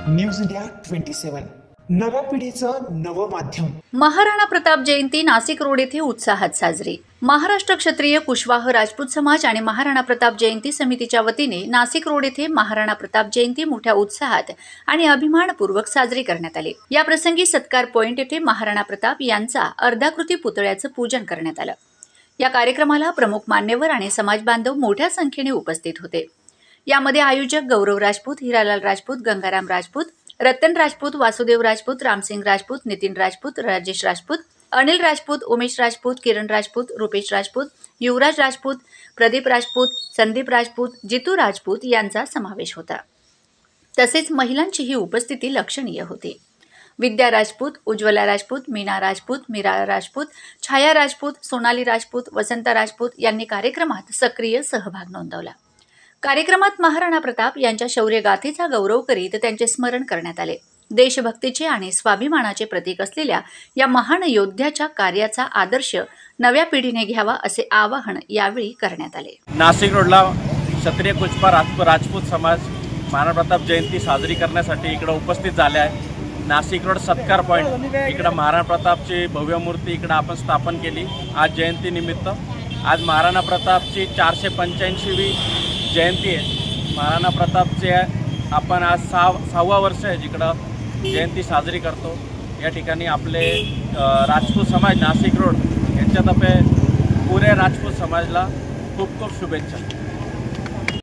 News India 27 नव्या पिढीचं नवं माध्यम। महाराणा प्रताप जयंती नाशिक रोड येथे उत्साहात साजरी। महाराष्ट्र क्षत्रिय कुशवाह राजपूत समाज आणि महाराणा प्रताप जयंती समितीच्या वतीने नाशिक रोड येथे महाराणा प्रताप जयंती मोठ्या उत्साहात आणि अभिमानपूर्वक साजरी करण्यात आली। या प्रसंगी सत्कार पॉइंट येथे महाराणा प्रताप यांचा अर्धाकृती पुतळ्याचं पूजन करण्यात आलं। या कार्यक्रमाला प्रमुख मान्यवर आणि समाज बांधव मोठ्या संख्येने उपस्थित होते। यामध्ये आयोजक गौरव राजपूत, हिरालाल राजपूत, गंगाराम राजपूत, रतन राजपूत, वासुदेव राजपूत, रामसिंग राजपूत, नितीन राजपूत, राजेश राजपूत, अनिल राजपूत, उमेश राजपूत, किरण राजपूत, रुपेश राजपूत, युवराज राजपूत, प्रदीप राजपूत, संदीप राजपूत, जितू राजपूत यांचा समावेश होता। तसेच महिलांचीही उपस्थिती लक्षणीय होती। विद्या राजपूत, उज्ज्वला राजपूत, मीना राजपूत, मीरा राजपूत, छाया राजपूत, सोनाली राजपूत, वसंता राजपूत यांनी कार्यक्रमात सक्रिय सहभाग नोंदवला। कार्यक्रमात महाराणा प्रताप यांच्या शौर्यगाथेचा गौरव करीत त्यांचे स्मरण करण्यात आले। देशभक्तीचे आणि स्वाभिमानाचे प्रतीक असलेल्या या महान योद्ध्याच्या कार्याचा आदर्श नव्या पिढीने घ्यावा असे आवाहन यावेळी करण्यात आले। नाशिक रोडला क्षत्रिय कुशवाह राजपूत समाज महाराणा प्रताप जयंती साजरी करण्यासाठी इकडे उपस्थित झाले आहे। नाशिक रोड सत्कार पॉइंट इकडे महाराणा प्रतापची भव्य मूर्ती इकडे आपण स्थापन केली। आज जयंती निमित्त आज महाराणा प्रतापची 485वी जयंती आहे। महाराणा प्रतापचे आपण आज 6वा वर्ष आहे जिकडं जयंती साजरी करतो। या ठिकाणी आपले राजपूत समाज नाशिक रोड यांच्यातर्फे पुरे राजपूत समाजला खूप खूप शुभेच्छा।